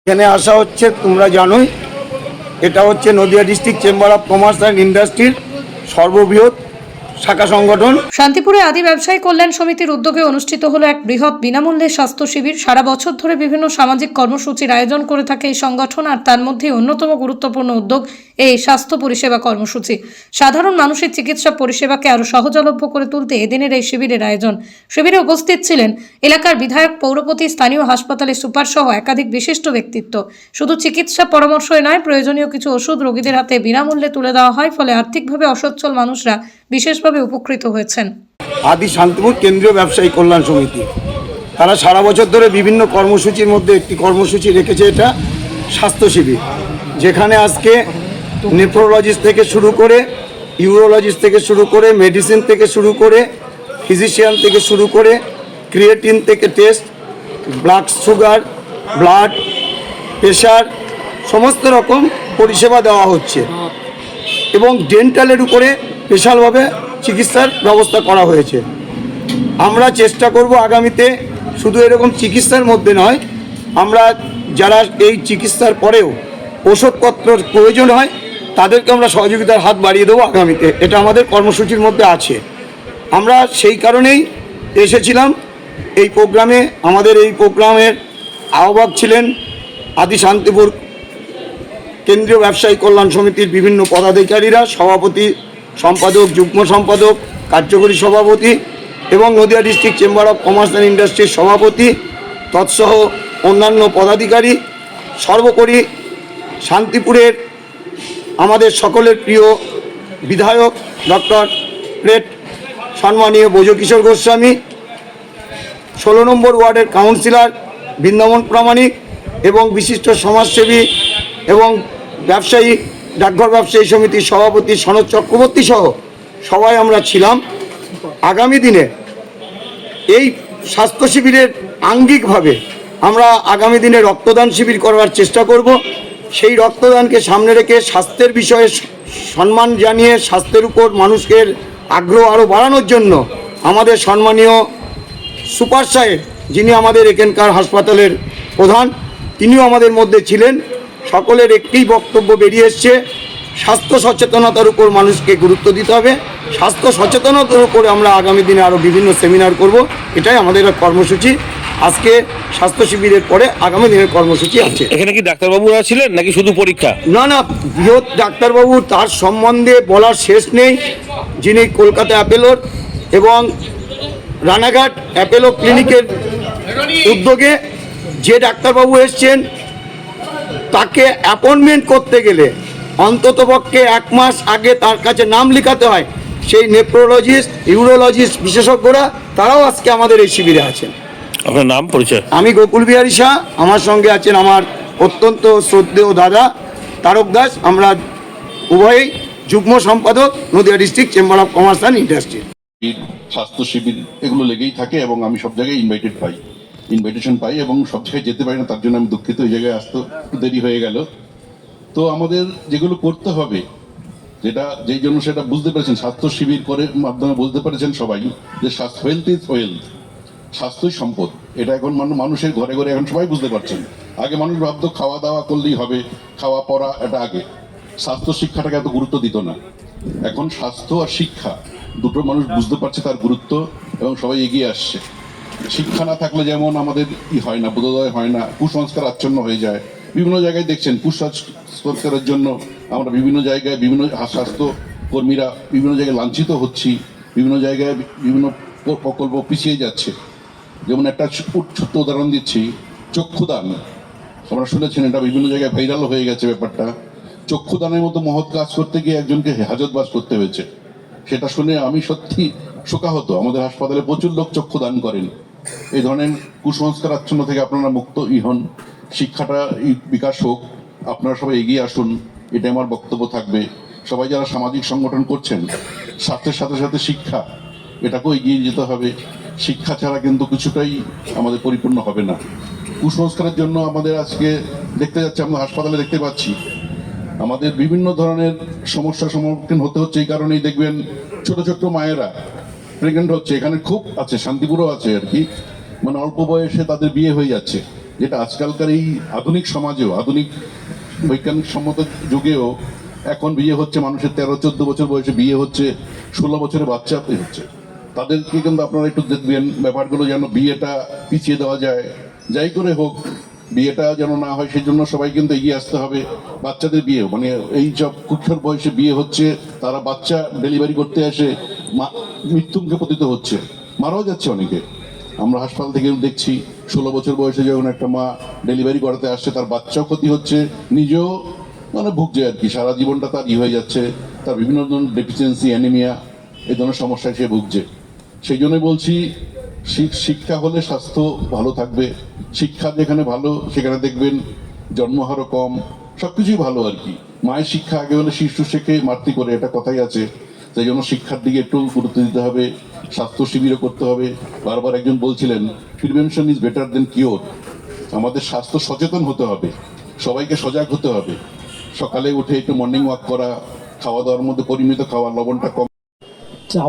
এখানে আসা হচ্ছে, তোমরা জানোই এটা হচ্ছে Nadia district chamber of commerce and ইন্ডাস্ট্রির সর্ববৃহৎ শাখা সংগঠন। শান্তিপুরে আদি ব্যবসায়ী কল্যাণ সমিতির উদ্যোগে অনুষ্ঠিত হলো এক বৃহৎ বিনামূল্যে স্বাস্থ্য শিবির। সারা বছর ধরে বিভিন্ন সামাজিক কর্মসূচির আয়োজন করে থাকে এই সংগঠন, আর তার মধ্যে অন্যতম গুরুত্বপূর্ণ উদ্যোগ এই স্বাস্থ্য পরিষেবা কর্মসূচি। সাধারণ মানুষের চিকিৎসা পরিষেবাকে আরও সহজলভ্য করে তুলতে এদিনের এই শিবিরের আয়োজন। শিবিরে উপস্থিত ছিলেন এলাকার বিধায়ক, পৌরপতি, স্থানীয় হাসপাতালের সুপার সহ একাধিক বিশিষ্ট ব্যক্তিত্ব। শুধু চিকিৎসা পরামর্শই নয়, প্রয়োজনীয় কিছু ওষুধ রোগীদের হাতে বিনামূল্যে তুলে দেওয়া হয়, ফলে আর্থিকভাবে অসচ্ছল মানুষরা বিশেষভাবে উপকৃত হয়েছেন। আদি শান্তিপুর কেন্দ্রীয় ব্যবসায়ী কল্যাণ সমিতি তারা সারা বছর ধরে বিভিন্ন কর্মসূচির মধ্যে একটি কর্মসূচি রেখেছে, এটা স্বাস্থ্য শিবির, যেখানে আজকে নেফ্রোলজিস্ট থেকে শুরু করে, ইউরোলজিস্ট থেকে শুরু করে, মেডিসিন থেকে শুরু করে, ফিজিশিয়ান থেকে শুরু করে, ক্রিয়েটিন থেকে test, blood sugar, blood pressure, সমস্ত রকম পরিষেবা দেওয়া হচ্ছে এবং ডেন্টালের উপরে স্পেশালভাবে চিকিৎসার ব্যবস্থা করা হয়েছে। আমরা চেষ্টা করব আগামীতে শুধু এরকম চিকিৎসার মধ্যে নয়, আমরা যারা এই চিকিৎসার পরেও ওষুধপত্রের প্রয়োজন হয় তাদেরকে আমরা সহযোগিতার হাত বাড়িয়ে দেবো আগামীতে। এটা আমাদের কর্মসূচির মধ্যে আছে। আমরা সেই কারণেই এসেছিলাম এই প্রোগ্রামে। আমাদের এই প্রোগ্রামের আহ্বায়ক ছিলেন আদি শান্তিপুর কেন্দ্রীয় ব্যবসায়ী কল্যাণ সমিতির বিভিন্ন পদাধিকারীরা, সভাপতি, সম্পাদক, যুগ্ম সম্পাদক, কার্যকরী সভাপতি এবং Nadia district chamber of commerce and ইন্ডাস্ট্রির সভাপতি তৎসহ অন্যান্য পদাধিকারী। সর্বোপরি শান্তিপুরের আমাদের সকলের প্রিয় বিধায়ক ডক্টর প্রেট সম্মানীয় ব্রজকিশোর গোস্বামী, 16 নম্বর ওয়ার্ডের কাউন্সিলর বৃন্দাবন প্রামাণিক এবং বিশিষ্ট সমাজসেবী এবং ব্যবসায়ী, ডাকঘর ব্যবসায়ী সমিতির সভাপতি সনদ চক্রবর্তী সহ সবাই আমরা ছিলাম। আগামী দিনে এই স্বাস্থ্য শিবিরের আঙ্গিকভাবে আমরা আগামী দিনে রক্তদান শিবির করার চেষ্টা করব। সেই রক্তদানকে সামনে রেখে স্বাস্থ্যের বিষয়ে সম্মান জানিয়ে স্বাস্থ্যের উপর মানুষের আগ্রহ আরও বাড়ানোর জন্য আমাদের সম্মানীয় সুপার সাহেব, যিনি আমাদের এখানকার হাসপাতালের প্রধান, তিনিও আমাদের মধ্যে ছিলেন। সকলের একটি বক্তব্য বেরিয়ে এসছে, স্বাস্থ্য সচেতনতার উপর মানুষকে গুরুত্ব দিতে হবে। স্বাস্থ্য সচেতনতার উপরে আমরা আগামী দিনে আরও বিভিন্ন সেমিনার করব। এটাই আমাদের কর্মসূচি। আজকে স্বাস্থ্য শিবিরের পরে আগামী দিনের কর্মসূচি আছে। এখানে কি ডাক্তারবাবুরা ছিলেন নাকি শুধু পরীক্ষা? না, বৃহৎ ডাক্তারবাবু তার সম্বন্ধে বলার শেষ নেই, যিনি কলকাতা অ্যাপেলোর এবং রানাঘাট অ্যাপেলো ক্লিনিকের উদ্যোগে যে ডাক্তারবাবু এসছেন, তাকে অ্যাপয়েন্টমেন্ট করতে গেলে অন্ততপক্ষে 1 মাস আগে তার কাছে নাম লেখাতে হয়। সেই নেফ্রোলজিস্ট, ইউরোলজিস্ট বিশেষজ্ঞরা তারাও আজকে আমাদের এই শিবিরে আছেন। আপনার নাম, পরিচয়? আমি গোকুল বিহারী শাহ, আমার সঙ্গে আছেন আমার অত্যন্ত শ্রদ্ধেয় দাদা তারক দাস। আমরা উভয়ই যুগ্ম সম্পাদক, Nadia district chamber of commerce and industry. স্বাস্থ্য শিবির এগুলো লেগেই থাকে এবং আমি সব জায়গায় ইনভাইটেশন পাই এবং সব জায়গায় যেতে পারি না, তার জন্য আমি দুঃখিত। এই জায়গায় আসতে একটু দেরি হয়ে গেল। তো আমাদের যেগুলো করতে হবে, যেই জন্য সেটা বুঝতে পেরেছেন, স্বাস্থ্য শিবির করে মাধ্যমে বুঝতে পেরেছেন সবাই যে হেলথ ইজ ওয়েলথ, স্বাস্থ্যই সম্পদ। এটা এখন মানুষের ঘরে ঘরে এখন সবাই বুঝতে পারছেন। আগে মানুষ ভাবতো খাওয়া দাওয়া করলেই হবে, খাওয়া পড়া এটা আগে, স্বাস্থ্য শিক্ষাটাকে এত গুরুত্ব দিত না। এখন স্বাস্থ্য আর শিক্ষা দুটো মানুষ বুঝতে পারছে তার গুরুত্ব এবং সবাই এগিয়ে আসছে। শিক্ষা না থাকলে যেমন আমাদের হয় না, বোধোদয় হয় না, কুসংস্কার আচ্ছন্ন হয়ে যায়। বিভিন্ন জায়গায় দেখছেন কুসংস্কারের জন্য আমরা বিভিন্ন জায়গায় বিভিন্ন স্বাস্থ্য কর্মীরা বিভিন্ন জায়গায় লাঞ্ছিত হচ্ছি, বিভিন্ন জায়গায় বিভিন্ন প্রকল্প পিছিয়ে যাচ্ছে। যেমন একটা ছোট্ট উদাহরণ দিচ্ছি, চক্ষুদান। আমরা শুনেছেন এটা বিভিন্ন জায়গায় ভাইরাল হয়ে গেছে ব্যাপারটা। চক্ষুদানের মতো মহৎ কাজ করতে গিয়ে একজনকে হাজতবাস করতে হয়েছে। সেটা শুনে আমি সত্যি শোকাহত। আমাদের হাসপাতালে প্রচুর লোক চক্ষুদান করেন। এই ধরনের কুসংস্কার আচ্ছন্ন থেকে আপনারা মুক্ত হন, শিক্ষাটা বিকাশ হোক, আপনারা সবাই এগিয়ে আসুন, এটা আমার বক্তব্য থাকবে। সবাই যারা সামাজিক সংগঠন করছেন, স্বাস্থ্যের সাথে সাথে শিক্ষা, এটাকেও এগিয়ে যেতে হবে। শিক্ষা ছাড়া কিন্তু কিছুটাই আমাদের পরিপূর্ণ হবে না। কুসংস্কারের জন্য আমাদের আজকে দেখতে যাচ্ছে, আমরা হাসপাতালে দেখতে পাচ্ছি আমাদের বিভিন্ন ধরনের সমস্যার সম্মুখীন হতে হচ্ছে। এই কারণেই দেখবেন ছোট ছোট মায়েরা প্রেগনেন্ট হচ্ছে। এখানে খুব আছে, শান্তিপুরও আছে আর কি, মানে অল্প বয়সে তাদের বিয়ে হয়ে যাচ্ছে। যেটা আজকালকার এই আধুনিক সমাজেও, আধুনিক বৈজ্ঞানিক সম্মত যুগেও এখন বিয়ে হচ্ছে, মানুষের 13-14 বছর বয়সে বিয়ে হচ্ছে, 16 বছরে বাচ্চা হচ্ছে। তাদেরকে কিন্তু আপনারা একটু দেখবেন ব্যাপারগুলো, যেন বিয়েটা পিছিয়ে দেওয়া যায়, যাই করে হোক বিয়েটা যেন না হয়, সেই জন্য সবাই কিন্তু এগিয়ে আসতে হবে। বাচ্চাদের বিয়ে, মানে এই সব কিশোর বয়সে বিয়ে হচ্ছে, তারা বাচ্চা ডেলিভারি করতে এসে মৃত্যুমুখে পতিত হচ্ছে, মারাও যাচ্ছে অনেকে। আমরা হাসপাতাল থেকে দেখছি 16 বছর বয়সে যখন একটা মা ডেলিভারি করাতে আসছে, তার বাচ্চাও ক্ষতি হচ্ছে, নিজেও মানে ভুগছে আর কি, সারা জীবনটা তার হয়ে যাচ্ছে, তার বিভিন্ন ধরনের ডেফিসিয়েন্সি, অ্যানিমিয়া, এই ধরনের সমস্যায় সে ভুগছে। সেই জন্যই বলছি, শিক্ষা হলে স্বাস্থ্য ভালো থাকবে। শিক্ষা যেখানে ভালো, সেখানে দেখবেন জন্মহারও কম, সবকিছুই ভালো আর কি। মায়ের শিক্ষা আগে হলে শিশু শেখে মাতৃ করে, এটা কথাই আছে। সেই জন্য শিক্ষার দিকে একটু গুরুত্ব দিতে হবে, স্বাস্থ্য শিবিরও করতে হবে। বারবার একজন বলছিলেন prevention is better then cure. আমাদের স্বাস্থ্য সচেতন হতে হবে, সবাইকে সজাগ হতে হবে। সকালে উঠে একটু মর্নিং ওয়াক করা, খাওয়া দাওয়ার মধ্যে পরিমিত খাওয়া, লবণটা কম।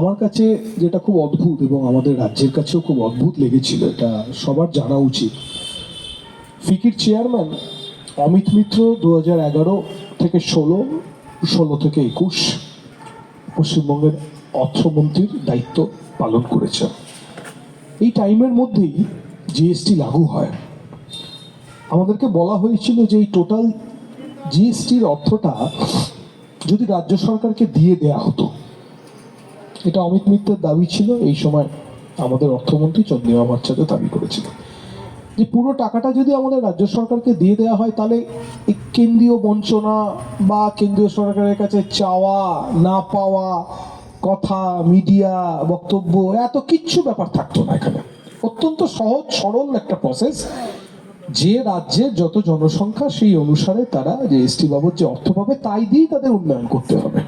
আমার কাছে যেটা খুব অদ্ভুত এবং আমাদের রাজ্যের কাছেও খুব অদ্ভুত লেগেছিল, এটা সবার জানা উচিত। ফিকির চেয়ারম্যান অমিত মিত্র 2011 থেকে 16 থেকে 21 পশ্চিমবঙ্গের অর্থমন্ত্রীর দায়িত্ব পালন করেছেন। এই টাইমের মধ্যেই জিএসটি লাগু হয়। আমাদেরকে বলা হয়েছিল যে এই টোটাল জিএসটির অর্থটা যদি রাজ্য সরকারকে দিয়ে দেয়া হতো। এটা অমিত মিত্রের দাবি ছিল, এই সময় আমাদের অর্থমন্ত্রী চন্দ্রিমা ভট্টাচার্য দাবি করেছিল যে পুরো টাকাটা যদি আমাদের রাজ্য সরকারকে দিয়ে দেওয়া হয়, তাহলে এই কেন্দ্রীয় বঞ্চনা বা কেন্দ্রীয় সরকারের কাছে চাওয়া না পাওয়া, কথা, মিডিয়া, বক্তব্য, এত কিচ্ছু ব্যাপার থাকতো না। এখানে অত্যন্ত সহজ সরল একটা প্রসেস, যে রাজ্যের যত জনসংখ্যা সেই অনুসারে তারা জিএসটি বাবদ যে অর্থ পাবে তাই দিয়েই তাদের উন্নয়ন করতে হবে।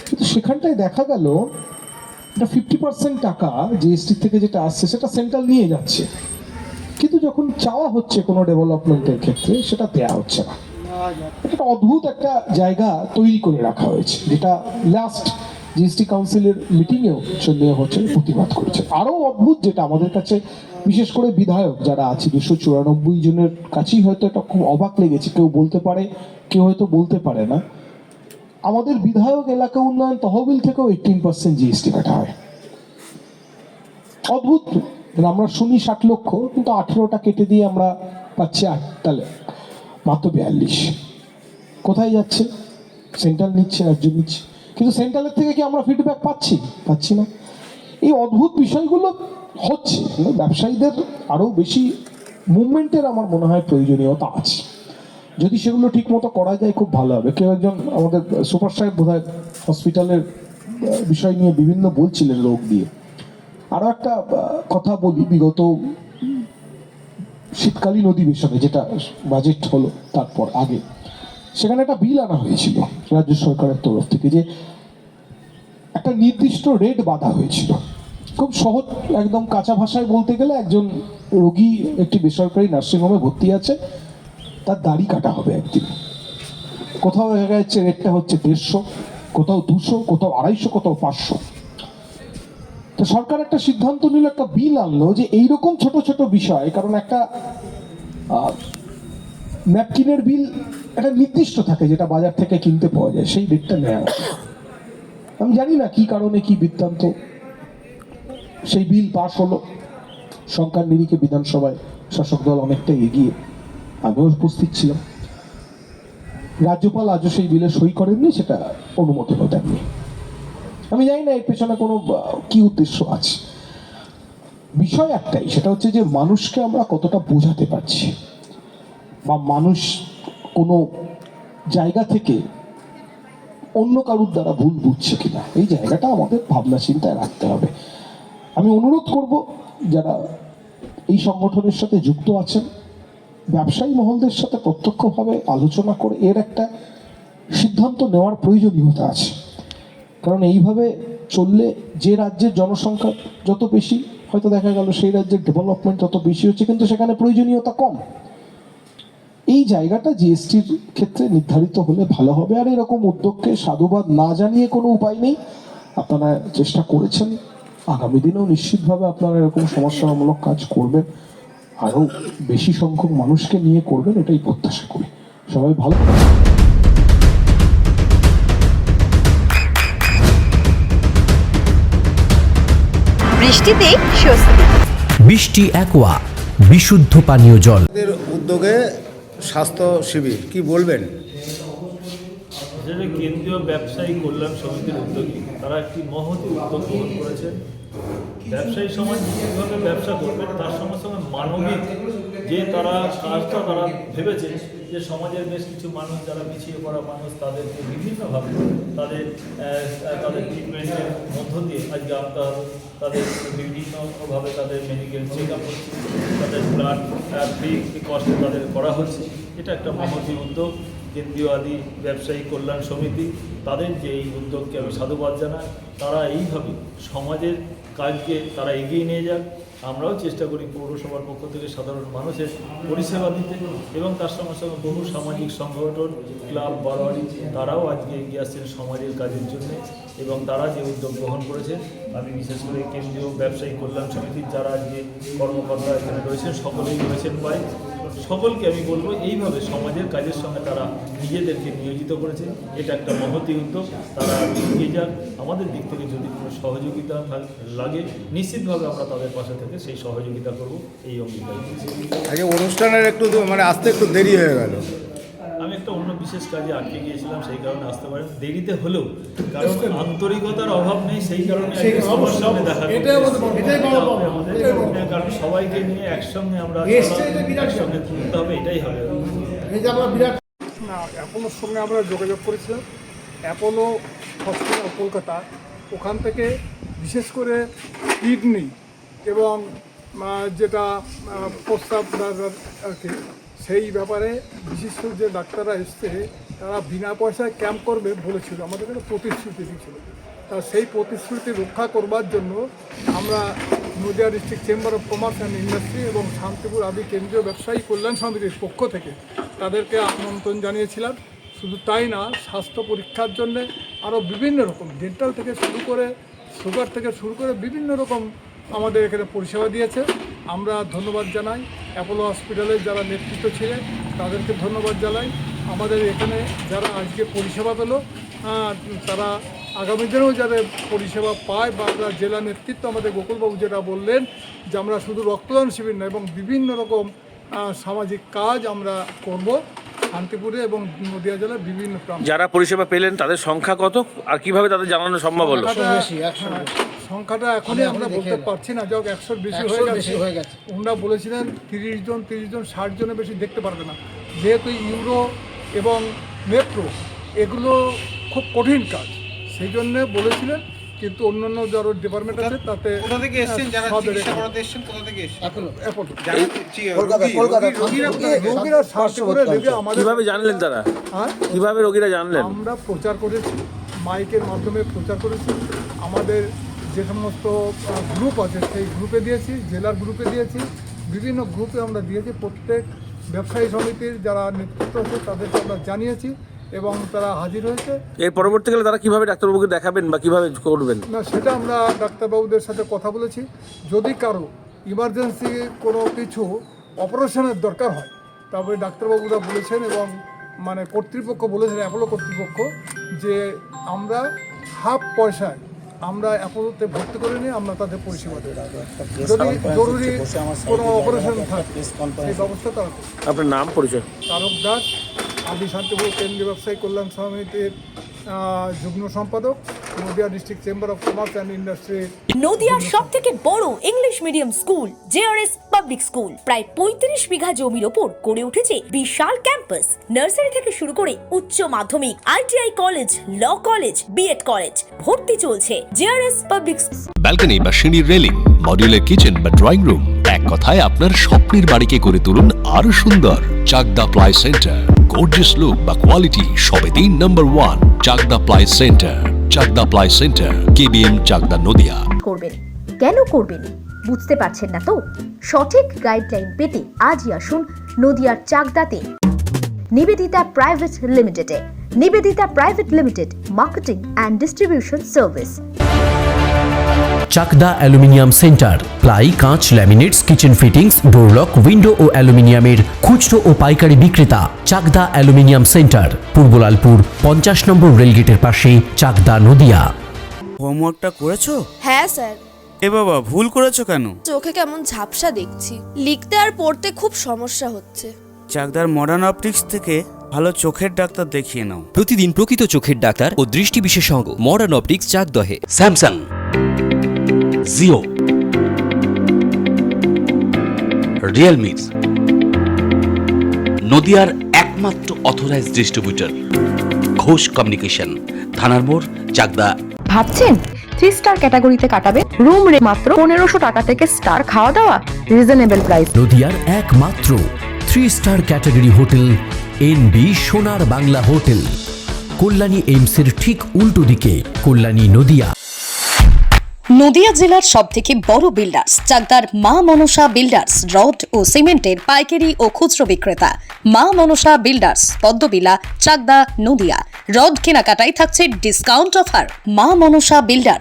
কিন্তু সেখানটায় দেখা গেল 50% টাকা জিএসটি থেকে যেটা আসছে সেটা সেন্ট্রাল নিয়ে যাচ্ছে, কিন্তু যখন চাওয়া হচ্ছে কোনো ডেভেলপমেন্টের ক্ষেত্রে সেটা দেয়া হচ্ছে না। এটা অদ্ভুত একটা জায়গা তৈরি করে রাখা হয়েছে, যেটা লাস্ট জিএসটি কাউন্সিলের মিটিংয়েও চন্দ্রিমা ভট্টাচার্য প্রতিবাদ করেছে। আরও অদ্ভুত যেটা আমাদের কাছে, বিশেষ করে বিধায়ক যারা আছে 294 জনের কাছেই হয়তো এটা খুব অবাক লেগেছে, কেউ বলতে পারে কেউ হয়তো বলতে পারে না, আমাদের বিধায়ক এলাকা উন্নয়ন তহবিল থেকেও 18% জিএসটি কাটা হয়। অদ্ভুত। আমরা শুনি 60 লক্ষ, কিন্তু 18টা কেটে দিয়ে আমরা পাচ্ছি তাহলে মাত্র 42। কোথায় যাচ্ছে? সেন্ট্রাল নিচ্ছে, রাজ্য নিচ্ছে, কিন্তু সেন্ট্রালের থেকে কি আমরা ফিডব্যাক পাচ্ছি না। এই অদ্ভুত বিষয়গুলো হচ্ছে। ব্যবসায়ীদের আরও বেশি মুভমেন্টের আমার মনে হয় প্রয়োজনীয়তা আছে। যদি সেগুলো ঠিক মতো করা যায় খুব ভালো হবে। কেউ একজন আমাদের সুপার সাহেব বোধহয় হসপিটালের বিষয় নিয়ে বিভিন্ন বলছিলেন রোগ দিয়ে। আরও একটা কথা বলি, বিগত শীতকালীন অধিবেশনে যেটা বাজেট হলো তারপর আগে, সেখানে একটা বিল আনা হয়েছিল রাজ্য সরকারের তরফ থেকে, যে একটা নির্দিষ্ট রেট বাঁধা হয়েছিল। খুব সহজ একদম কাঁচা ভাষায় বলতে গেলে, একজন রোগী একটি বেসরকারি নার্সিংহোমে ভর্তি আছে, তার দাড়ি কাটা হবে একদিন। কোথাও দেখা যাচ্ছে রেটটা হচ্ছে 150, কোথাও 200, কোথাও 250, কোথাও 500। তো সরকার একটা সিদ্ধান্ত নিল, একটা বিল আনলো যে এইরকম ছোট ছোট বিষয়, কারণ একটা ন্যাপকিনের বিল একটা নির্দিষ্ট থাকে যেটা বাজার থেকে কিনতে পাওয়া যায়, সেই রেটটা নেওয়া। আমি জানি না কি কারণে, কি বৃত্তান্ত, সেই বিল পাশ হলো সংখ্যার নিরিখে বিধানসভায় শাসক দল অনেকটা এগিয়ে। আমিও উপস্থিত ছিলাম। রাজ্যপাল আজও সেই বিলে সই করেননি, সেটা অনুমোদনও দেননি। আমি জানি না এর পেছনে কোনো কি উদ্দেশ্য আছে। বিষয় একটাই, সেটা হচ্ছে যে মানুষকে আমরা কতটা বোঝাতে পারছি, বা মানুষ কোনো জায়গা থেকে অন্য কারুর দ্বারা ভুল বুঝছে কিনা, এই জায়গাটা আমাদের ভাবনা চিন্তায় রাখতে হবে। আমি অনুরোধ করব যারা এই সংগঠনের সাথে যুক্ত আছেন, ব্যবসায়ী মহলদের সাথে প্রত্যক্ষভাবে আলোচনা করে এর একটা সিদ্ধান্ত নেওয়ার প্রয়োজনীয়তা আছে। কারণ এইভাবে চললে যে রাজ্যের জনসংখ্যা যত বেশি, হয়তো দেখা গেল সেই রাজ্যের ডেভেলপমেন্ট তত বেশি হচ্ছে, কিন্তু সেখানে প্রয়োজনীয়তা কম। এই জায়গাটা জিএসটির ক্ষেত্রে নির্ধারিত হলে ভালো হবে। আর এরকম উদ্যোগকে সাধুবাদ না জানিয়ে কোনো উপায় নেই। আপনারা চেষ্টা করেছেন, আগামী দিনেও নিশ্চিতভাবে আপনারা এরকম সমস্যামূলক কাজ করবেন। আরও বেশি সংখ্যক মানুষকে নিয়ে করবেন, এটাই প্রত্যাশা করি। সবাই ভালো। বৃষ্টিতে স্বস্তি। বৃষ্টি অ্যাকোয়া বিশুদ্ধ পানীয় জল। উদ্যোগে স্বাস্থ্য শিবির কি বলবেন? যেটা কেন্দ্রীয় ব্যবসায়ী কল্যাণ সমিতির উদ্যোগী, তারা একটি মহৎ উদ্যোগ গ্রহণ করেছেন। ব্যবসায়ী সমাজ যেভাবে ব্যবসা করবে তার সঙ্গে সঙ্গে মানবিক যে তারা কাজটা তারা ভেবেছে যে সমাজের বেশ কিছু মানুষ যারা পিছিয়ে পড়া মানুষ তাদেরকে বিভিন্নভাবে তাদের ট্রিটমেন্টের মধ্য দিয়ে আজকে আমরা তাদের বিভিন্নভাবে তাদের মেডিকেল চেক আপ হচ্ছে, তাদের ব্লাড ফ্রি কস্টে তাদের করা হচ্ছে। এটা একটা মহতী উদ্যোগ। কেন্দ্রীয় আদি ব্যবসায়ী কল্যাণ সমিতি তাদের যে এই উদ্যোগকে আমি সাধুবাদ জানাই। তারা এইভাবে সমাজের কাজকে তারা এগিয়ে নিয়ে যাক। আমরাও চেষ্টা করি পৌরসভার পক্ষ থেকে সাধারণ মানুষের পরিষেবা দিতে, এবং তার সঙ্গে সঙ্গে বহু সামাজিক সংগঠন, ক্লাব, বারোয়ারি তারাও আজকে এগিয়ে আসছেন সমাজের কাজের জন্য, এবং তারা যে উদ্যোগ গ্রহণ করেছেন আমি বিশেষ করে কেন্দ্রীয় ব্যবসায়ী কল্যাণ সমিতির যারা আজকে কর্মকর্তা এখানে রয়েছেন সকলেই রয়েছেন ভাই, সকলকে আমি বলবো এইভাবে সমাজের কাজের সঙ্গে তারা নিজেদেরকে নিয়োজিত করেছে। এটা একটা মহতী উদ্যোগ। তারা এগিয়ে যান। আমাদের দিক থেকে যদি কোনো সহযোগিতা লাগে নিশ্চিতভাবে আমরা তাদের পাশে থেকে সেই সহযোগিতা করব, এই অঙ্গীকার দিয়েছি। আগে অনুষ্ঠানের একটু আসতে একটু দেরি হয়ে গেল। আমি একটা অন্য বিশেষ কাজে আটকে গিয়েছিলাম, সেই কারণে আসতে পারেন দেরিতে হলেও, কারণ আন্তরিকতার অভাব নেই, সেই কারণে সবার সামনে দেখা আমাদের, কারণ সবাইকে নিয়ে একসঙ্গে আমরা একসঙ্গে তুলতে হবে, এটাই হবে। না, অ্যাপোলোর সঙ্গে আমরা যোগাযোগ করেছিলাম। অ্যাপোলো হসপিটাল কলকাতা, ওখান থেকে বিশেষ করে কিডনি এবং যেটা প্রস্তাব আর কি, সেই ব্যাপারে বিশিষ্ট যে ডাক্তাররা এসছে তারা বিনা পয়সায় ক্যাম্প করবে বলেছিল, আমাদের কাছে প্রতিশ্রুতি দিয়েছিল। তা সেই প্রতিশ্রুতি রক্ষা করবার জন্য আমরা Nadia district chamber of commerce and industry এবং শান্তিপুর আদি কেন্দ্রীয় ব্যবসায়ী কল্যাণ সমিতির পক্ষ থেকে তাদেরকে আমন্ত্রণ জানিয়েছিলাম। শুধু তাই না, স্বাস্থ্য পরীক্ষার জন্য আরও বিভিন্ন রকম ডেন্টাল থেকে শুরু করে সুগার থেকে শুরু করে বিভিন্ন রকম আমাদের এখানে পরিষেবা দিয়েছে। আমরা ধন্যবাদ জানাই অ্যাপোলো হসপিটালের যারা নেতৃত্ব ছিলেন তাদেরকে ধন্যবাদ জানাই। আমাদের এখানে যারা আজকে পরিষেবা পেল তারা আগামী দিনেও যাতে পরিষেবা পায়, বা জেলা নেতৃত্ব আমাদের গোকুলবাবু যেটা বললেন যে আমরা শুধু রক্তদান শিবির না এবং বিভিন্ন রকম সামাজিক কাজ আমরা করব শান্তিপুরে এবং নদিয়া জেলার বিভিন্ন প্রান্ত। যারা পরিষেবা পেলেন তাদের সংখ্যা কত আর কিভাবে তাদের জানানো সম্ভব হলো? সংখ্যাটা এখনই আমরা বলতে পারছি না, যাক 100-র বেশি হয়ে গেছে। ওনারা বলেছিলেন 30 জন 60 জনের বেশি দেখতে পারবে না, যেহেতু ইউরো এবং মেট্রো এগুলো খুব কঠিন কাজ, সেই জন্য বলেছিলেন। কিন্তু অন্যান্য যারা ডিপার্টমেন্ট আছে তাতে কিভাবে জানলেন তারা? কিভাবে রোগীরা জানলেন? আমরা প্রচার করেছি, মাইকের মাধ্যমে প্রচার করেছি। আমাদের যে সমস্ত গ্রুপ আছে সেই গ্রুপে দিয়েছি, জেলার গ্রুপে দিয়েছি, বিভিন্ন গ্রুপে আমরা দিয়েছি। প্রত্যেক ব্যবসায়ী সমিতির যারা নেতৃত্ব আছে তাদেরকে আমরা জানিয়েছি এবং তারা হাজির হয়েছে। এর পরবর্তীকালে তারা কিভাবে ডাক্তারবাবুকে দেখাবেন বা কিভাবে করবেন? না, সেটা আমরা ডাক্তারবাবুদের সাথে কথা বলেছি। যদি কারো ইমার্জেন্সি কোনো কিছু অপারেশনের দরকার হয় তারপরে ডাক্তারবাবুরা বলেছেন এবং কর্তৃপক্ষ বলেছেন, অ্যাপোলো কর্তৃপক্ষ, যে আমরা হাফ পয়সায় আমরা অ্যাপোলোতে ভর্তি করে নিয়ে আমরা তাদের পরিষেবা দেব। যদি জরুরি কোনো অপারেশন থাকে সেই ব্যবস্থা তারা। আপনার নাম পরিচয়? তারক দাস, আদি শান্তিপুর কেন্দ্রীয় ব্যবসায়ী কল্যাণ সমিতির যুগ্ম সম্পাদক, Nadia district chamber of commerce and industry. নদিয়ার সবথেকে বড় English medium school JRS public school প্রায় 35 বিঘা জমির ওপর গড়ে উঠেছে বিশাল ক্যাম্পাস। নার্সারি থেকে শুরু করে উচ্চ মাধ্যমিক, ITI college, law college, B Ed college, ভর্তি চলছে জেআরএস পাবলিক। ব্যালকনি বা সিঁড়ির রেলিং, মডিউলার কিচেন বা ড্রয়িং রুম, এক কথায় আপনার স্বপ্নের বাড়িকে করে তুলুন আরো সুন্দর। Chakdaha ply centre, gorgeous look বা কোয়ালিটি সবেতেই number 1। Chakdaha ply centre, Chakdaha ply centre, KBM, Chakdaha, Nadia. করবেন কেন করবেন বুঝতে পারছেন না তো? সঠিক গাইডলাইন পেতে আজই আসুন নদিয়ার চাকদাতে নিবেদিতা প্রাইভেট লিমিটেডে। Nivedita private limited, marketing and distribution service. Chakdah aluminium centre, ply, কাঁচ, laminates, kitchen fittings, door lock, window ও অ্যালুমিনিয়ামের খুচরো ও পাইকারি বিক্রেতা। Chakdah aluminium centre, Purbalalpur 50 number রেলগেটের পাশে, চাকদা, নদিয়া। হোমওয়ার্কটা করেছো? হ্যাঁ স্যার। এ বাবা, ভুল করেছো কেন? চোখে কেমন ঝাপসা দেখছি, লিখতে আর পড়তে খুব সমস্যা হচ্ছে। চাকদার মডার্ন অপটিক্স থেকে ভালো চোখের ডাক্তার দেখিয়ে নাও। প্রতিদিন প্রকৃত চোখের ডাক্তার ও দৃষ্টি বিশেষজ্ঞ মডার্ন অপটিক্স, চাকদহে। স্যামসাং, জিও, রিয়েলমি, নদিয়ার একমাত্র অথরাইজড ডিস্ট্রিবিউটর ঘোষ কমিউনিকেশন, থানার মোড়, চাকদা। ভাবছেন 3 স্টার ক্যাটাগরিতে কাটাবে? রুম রে মাত্র 1500 টাকা থেকে স্টার, খাওয়া দাওয়া রিজনেবল প্রাইস। নদিয়ার একমাত্র 3 স্টার ক্যাটাগরি হোটেল এনবি সোনার বাংলা হোটেল, কল্যাণী এইমসের ঠিক উল্টো দিকে, কল্যাণী, নদিয়া। নদিয়া জেলার সবথেকে বড় বিল্ডার্স চাকদার মা মনসা বিল্ডার্স, রড ও সিমেন্টের পাইকারি ও খুচরো বিক্রেতা। মা মনসা বিল্ডার্স, পদ্মবিলা, চাকদা, নদিয়া। রড কেনাকাটায় থাকছে ডিসকাউন্ট অফার। মা মনসা বিল্ডার্স,